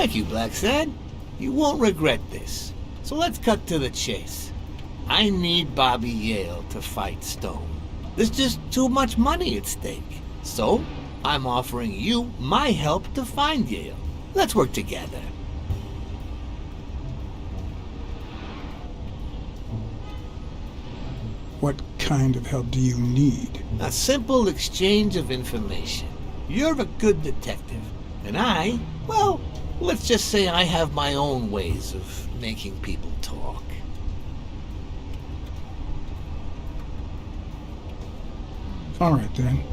Thank you, Blacksad. You won't regret this. So let's cut to the chase. I need Bobby Yale to fight Stone. There's just too much money at stake. So, I'm offering you my help to find Yale. Let's work together. What kind of help do you need? A simple exchange of information. You're a good detective, and well, let's just say I have my own ways of making people talk. All right, then.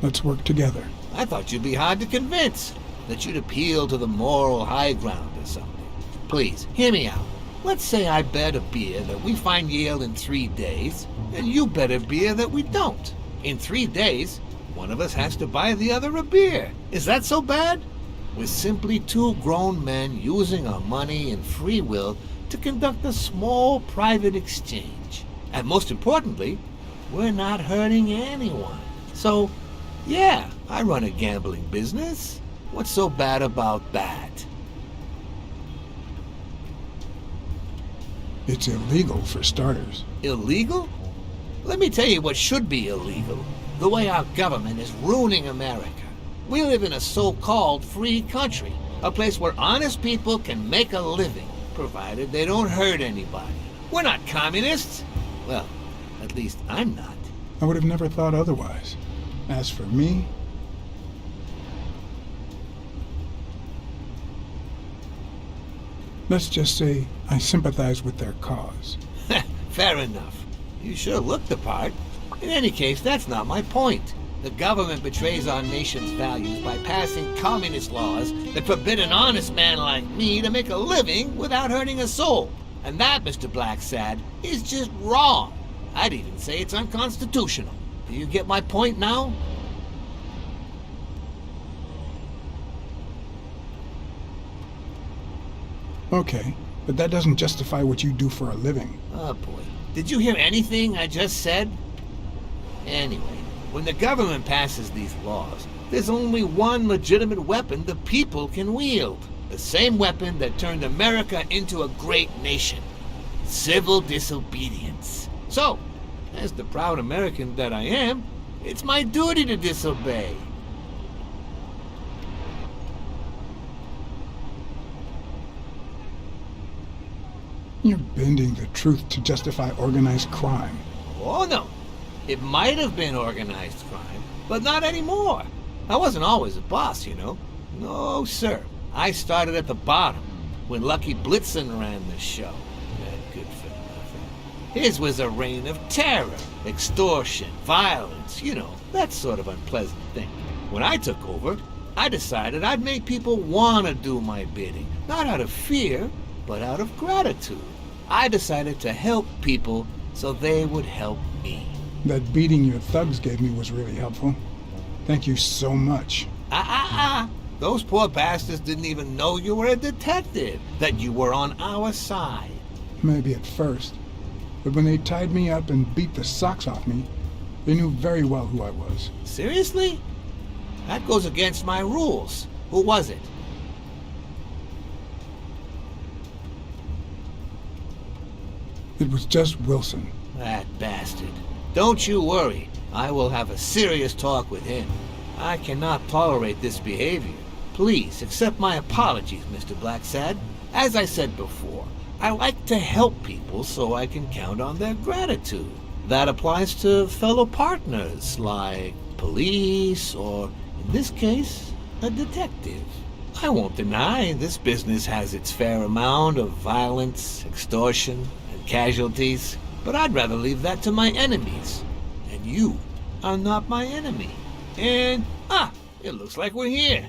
Let's work together. I thought you'd be hard to convince, that you'd appeal to the moral high ground or something. Please, hear me out. Let's say I bet a beer that we find Yale in 3 days, and you bet a beer that we don't. In 3 days, one of us has to buy the other a beer. Is that so bad? We're simply two grown men using our money and free will to conduct a small private exchange. And most importantly, we're not hurting anyone. So, yeah, I run a gambling business. What's so bad about that? It's illegal for starters. Illegal? Let me tell you what should be illegal. The way our government is ruining America. We live in a so-called free country, a place where honest people can make a living, provided they don't hurt anybody. We're not communists. Well, at least I'm not. I would have never thought otherwise. As for me, let's just say I sympathize with their cause. Fair enough. You sure look the part. In any case, that's not my point. The government betrays our nation's values by passing communist laws that forbid an honest man like me to make a living without hurting a soul. And that, Mr. Blacksad, is just wrong. I'd even say it's unconstitutional. Do you get my point now? Okay, but that doesn't justify what you do for a living. Oh boy. Did you hear anything I just said? Anyway, when the government passes these laws, there's only one legitimate weapon the people can wield. The same weapon that turned America into a great nation. Civil disobedience. So, as the proud American that I am, it's my duty to disobey. You're bending the truth to justify organized crime. Oh no, it might have been organized crime, but not anymore. I wasn't always a boss, you know. No, sir. I started at the bottom, when Lucky Blitzen ran the show. That good for nothing. His was a reign of terror, extortion, violence, you know, that sort of unpleasant thing. When I took over, I decided I'd make people want to do my bidding, not out of fear, but out of gratitude. I decided to help people so they would help me. That beating your thugs gave me was really helpful. Thank you so much. Those poor bastards didn't even know you were a detective, that you were on our side. Maybe at first, but when they tied me up and beat the socks off me, they knew very well who I was. Seriously? That goes against my rules. Who was it? It was just Wilson. That bastard. Don't you worry. I will have a serious talk with him. I cannot tolerate this behavior. Please accept my apologies, Mr. Blacksad. As I said before, I like to help people so I can count on their gratitude. That applies to fellow partners like police or, in this case, a detective. I won't deny this business has its fair amount of violence, extortion, and casualties, but I'd rather leave that to my enemies. And you are not my enemy. And, it looks like we're here.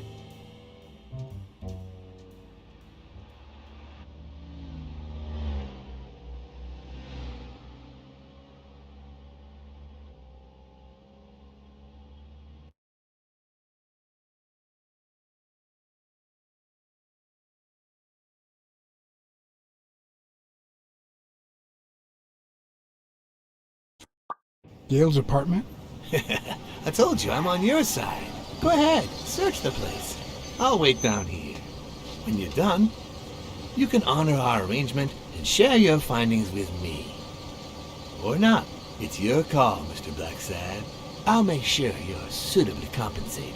Yale's apartment? I told you I'm on your side. Go ahead, search the place. I'll wait down here. When you're done, you can honor our arrangement and share your findings with me. Or not. It's your call, Mr. Blacksad. I'll make sure you're suitably compensated.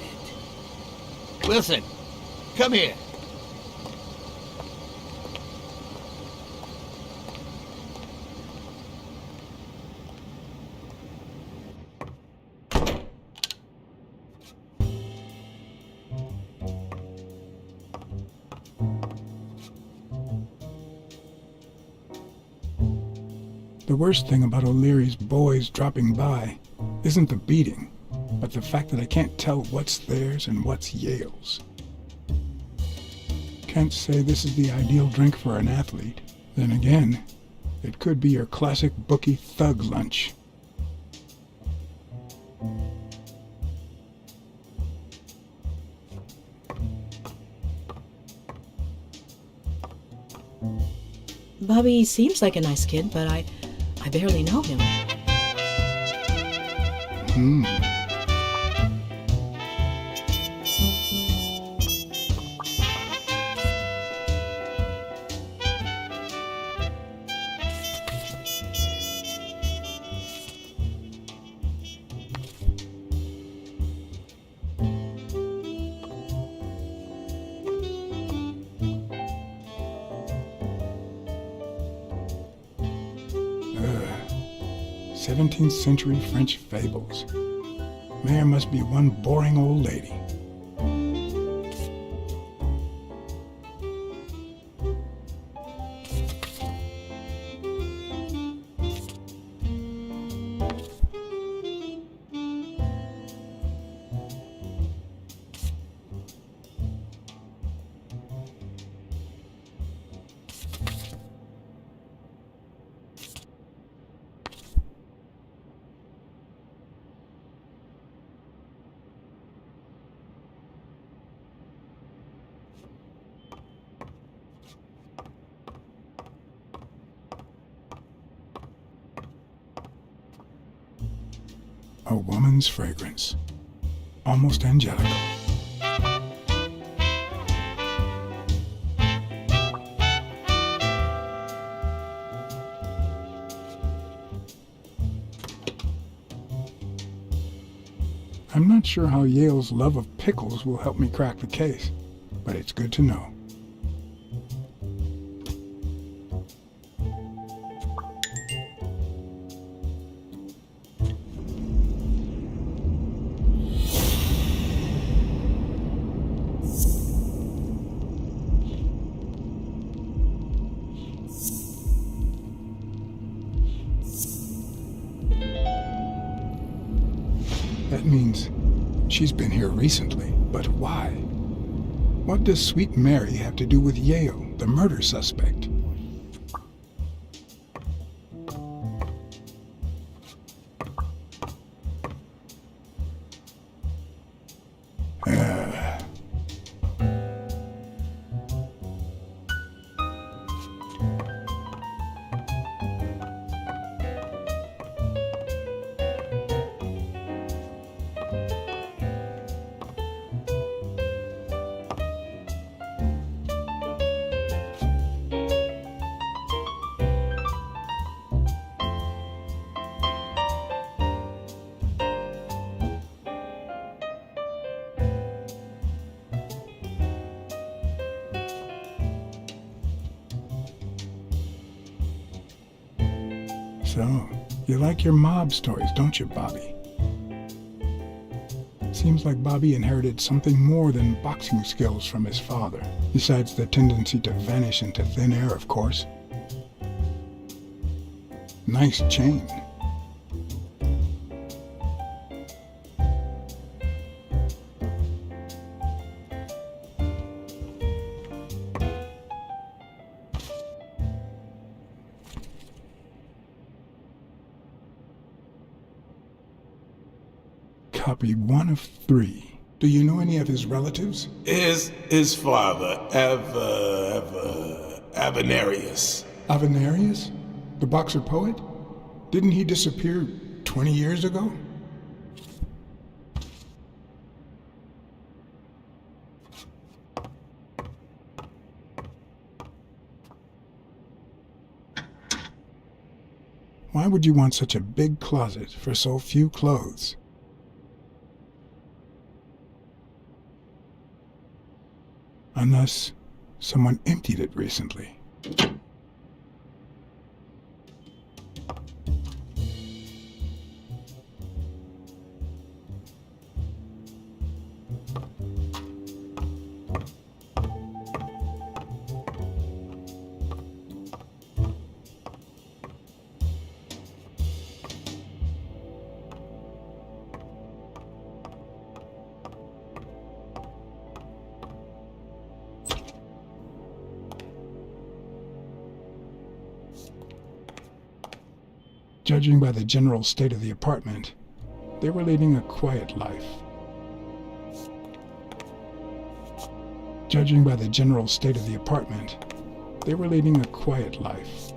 Wilson, come here. The worst thing about O'Leary's boys dropping by isn't the beating, but the fact that I can't tell what's theirs and what's Yale's. Can't say this is the ideal drink for an athlete. Then again, it could be your classic bookie thug lunch. Bobby seems like a nice kid, but I barely know him. Ugh. 17th century French fables. Mayor must be one boring old lady. A woman's fragrance. Almost angelical. I'm not sure how Yale's love of pickles will help me crack the case, but it's good to know. That means she's been here recently, but why? What does Sweet Mary have to do with Yale, the murder suspect? So, you like your mob stories, don't you, Bobby? Seems like Bobby inherited something more than boxing skills from his father, besides the tendency to vanish into thin air, of course. Nice chain. Copy 1 of 3. Do you know any of his relatives? His father, Avenarius. Avenarius? The boxer poet? Didn't he disappear 20 years ago? Why would you want such a big closet for so few clothes? Unless someone emptied it recently. Judging by the general state of the apartment, they were leading a quiet life. Judging by the general state of the apartment, they were leading a quiet life.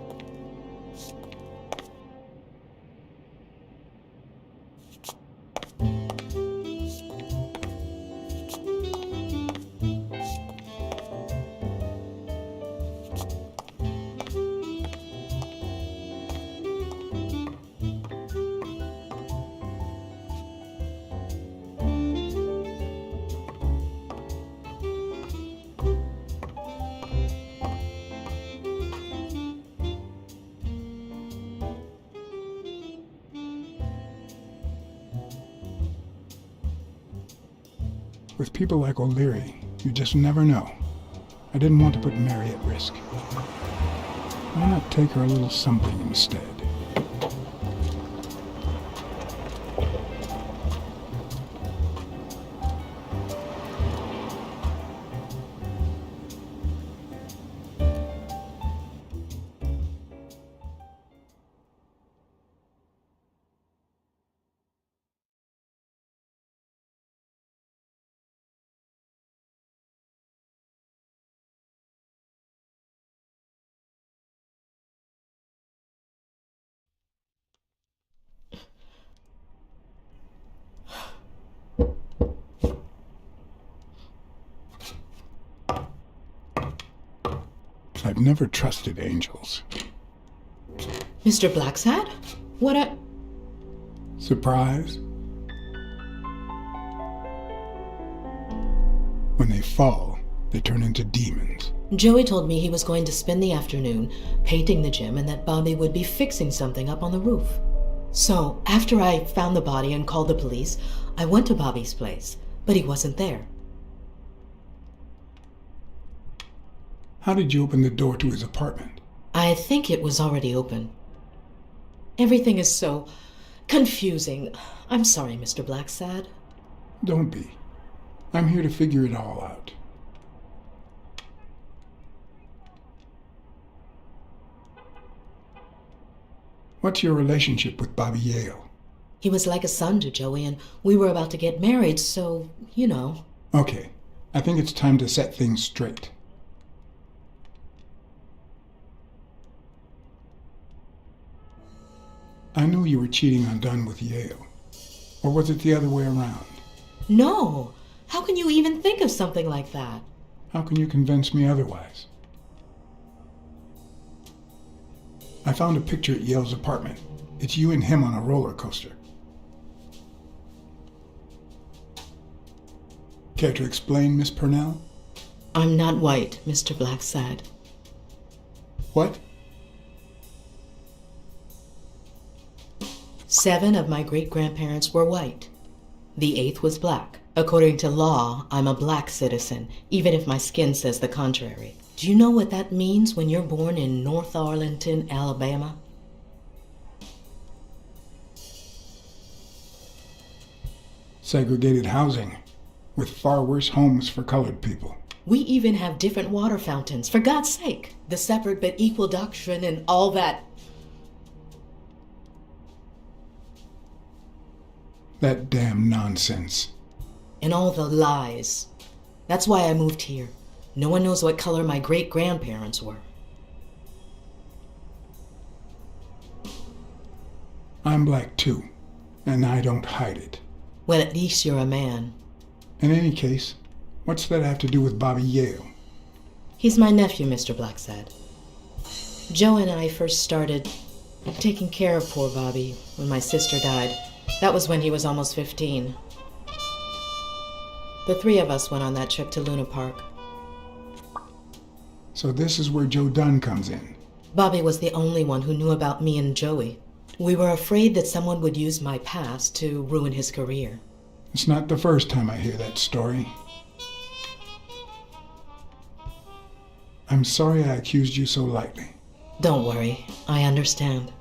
With people like O'Leary, you just never know. I didn't want to put Mary at risk. Why not take her a little something instead? I've never trusted angels. Mr. Blacksad? What Surprise? When they fall, they turn into demons. Joey told me he was going to spend the afternoon painting the gym and that Bobby would be fixing something up on the roof. So, after I found the body and called the police, I went to Bobby's place, but he wasn't there. How did you open the door to his apartment? I think it was already open. Everything is so confusing. I'm sorry, Mr. Blacksad. Don't be. I'm here to figure it all out. What's your relationship with Bobby Yale? He was like a son to Joey, and we were about to get married, so, you know. Okay, I think it's time to set things straight. I knew you were cheating on Dunn with Yale. Or was it the other way around? No! How can you even think of something like that? How can you convince me otherwise? I found a picture at Yale's apartment. It's you and him on a roller coaster. Care to explain, Miss Purnell? I'm not white, Mr. Blacksad. What? 7 of my great-grandparents were white. The 8th was black. According to law, I'm a black citizen, even if my skin says the contrary. Do you know what that means when you're born in North Arlington, Alabama? Segregated housing, with far worse homes for colored people. We even have different water fountains, for God's sake. The separate but equal doctrine and all that. That damn nonsense. And all the lies. That's why I moved here. No one knows what color my great-grandparents were. I'm black too, and I don't hide it. Well, at least you're a man. In any case, what's that have to do with Bobby Yale? He's my nephew, Mr. Blacksad. Joe and I first started Taking care of poor Bobby when my sister died. That was when he was almost 15. The three of us went on that trip to Luna Park. So this is where Joe Dunn comes in. Bobby was the only one who knew about me and Joey. We were afraid that someone would use my past to ruin his career. It's not the first time I hear that story. I'm sorry I accused you so lightly. Don't worry, I understand.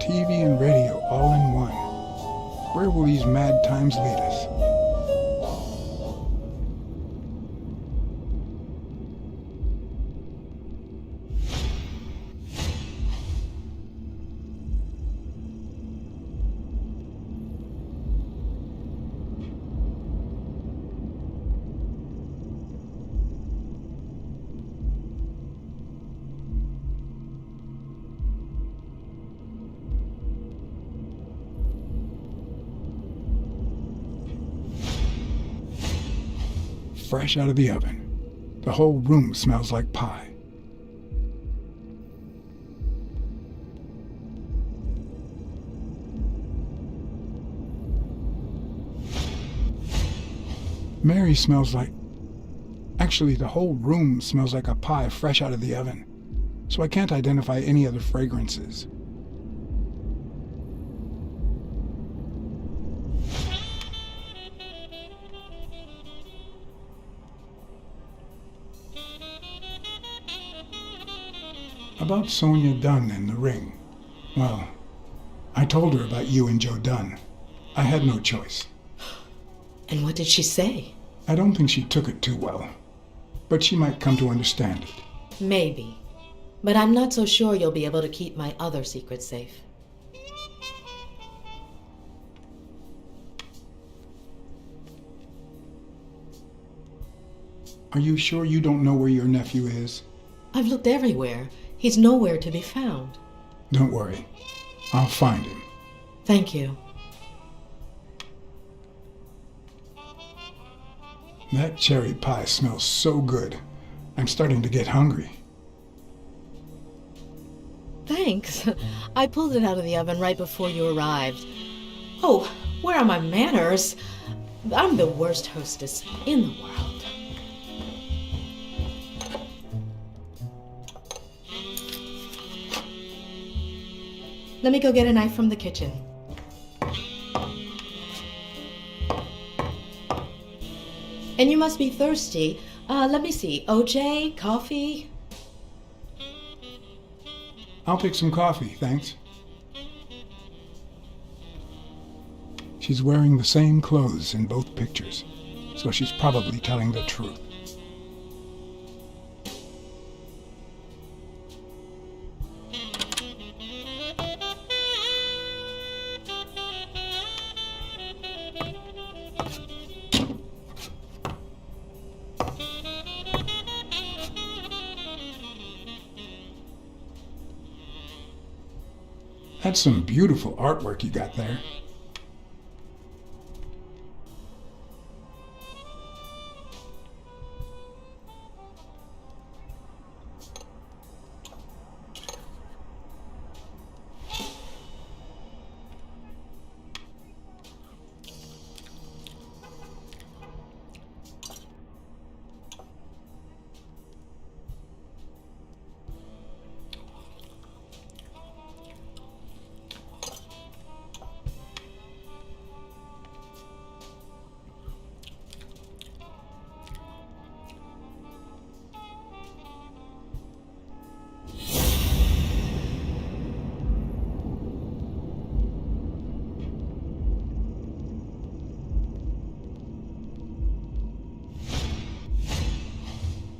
TV and radio all in one. Where will these mad times lead us? Fresh out of the oven. The whole room smells like pie. Mary smells like... Actually, the whole room smells like a pie fresh out of the oven, so I can't identify any other fragrances. About Sonia Dunn and the ring. Well, I told her about you and Joe Dunn. I had no choice. And what did she say? I don't think she took it too well, but she might come to understand it. Maybe. But I'm not so sure you'll be able to keep my other secret safe. Are you sure you don't know where your nephew is? I've looked everywhere. He's nowhere to be found. Don't worry. I'll find him. Thank you. That cherry pie smells so good. I'm starting to get hungry. Thanks. I pulled it out of the oven right before you arrived. Oh, where are my manners? I'm the worst hostess in the world. Let me go get a knife from the kitchen. And you must be thirsty. Let me see. OJ, coffee? I'll take some coffee, thanks. She's wearing the same clothes in both pictures, so she's probably telling the truth. That's some beautiful artwork you got there.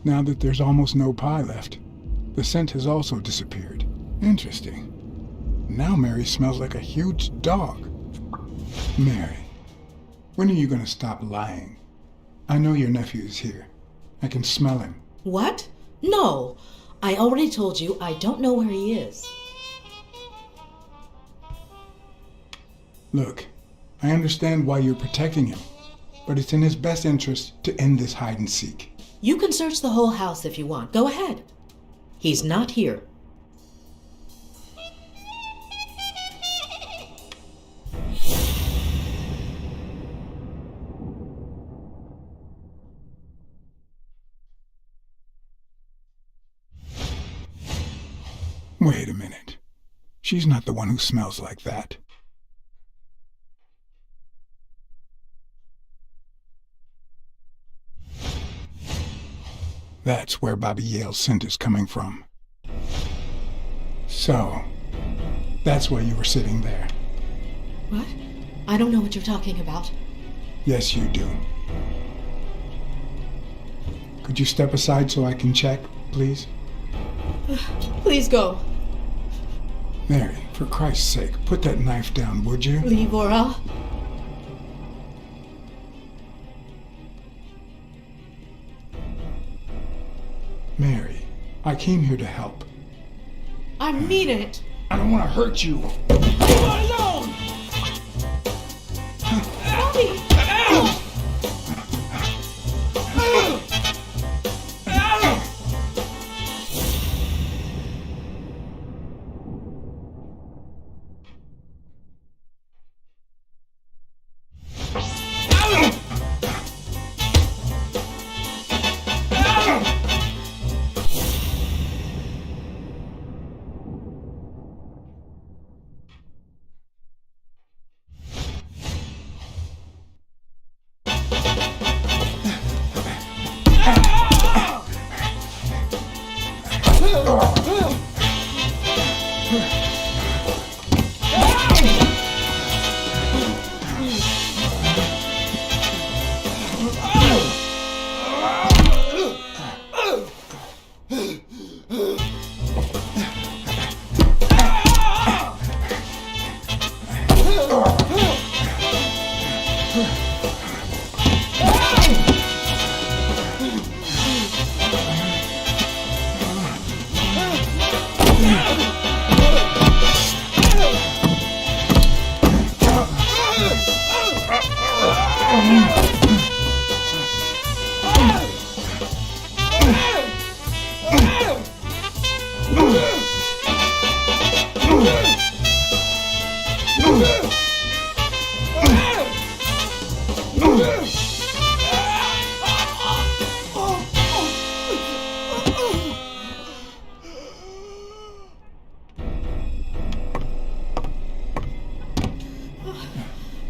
Now that there's almost no pie left, the scent has also disappeared. Interesting. Now Mary smells like a huge dog. Mary, when are you going to stop lying? I know your nephew is here. I can smell him. What? No. I already told you I don't know where he is. Look, I understand why you're protecting him, but it's in his best interest to end this hide and seek. You can search the whole house if you want. Go ahead. He's not here. Wait a minute. She's not the one who smells like that. That's where Bobby Yale's scent is coming from. So, that's why you were sitting there. What? I don't know what you're talking about. Yes, you do. Could you step aside so I can check, please? Please go. Mary, for Christ's sake, put that knife down, would you? Leave or I'll... Mary, I came here to help. I mean it. I don't want to hurt you. Leave her alone! Bobby!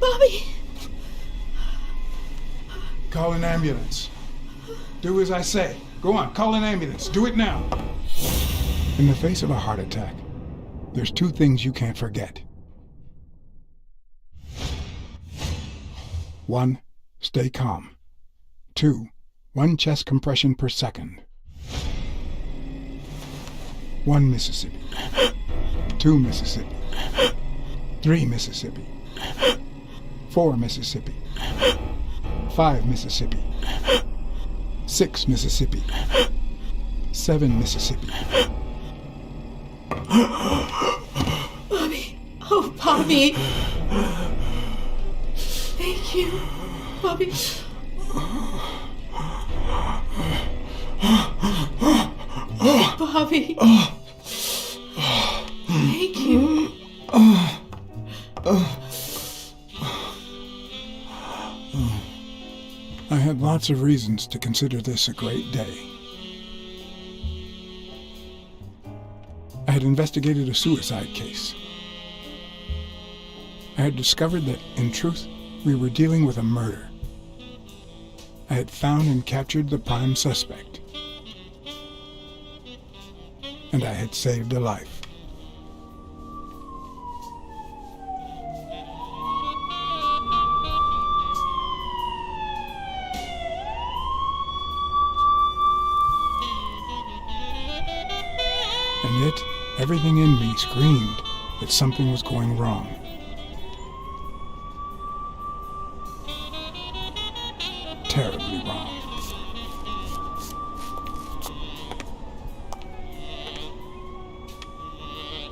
Bobby! Call an ambulance. Do as I say. Go on, call an ambulance. Do it now. In the face of a heart attack, there's two things you can't forget. 1. Stay calm. 2. 1 chest compression per second. 1 Mississippi. 2 Mississippi. 3 Mississippi. 4 Mississippi. 5 Mississippi. 6 Mississippi. 7 Mississippi. Bobby! Oh, Bobby! Thank you, Bobby. Bobby! Thank you. I had lots of reasons to consider this a great day. I had investigated a suicide case. I had discovered that, in truth, we were dealing with a murder. I had found and captured the prime suspect. And I had saved a life. And yet, everything in me screamed that something was going wrong. Terribly wrong.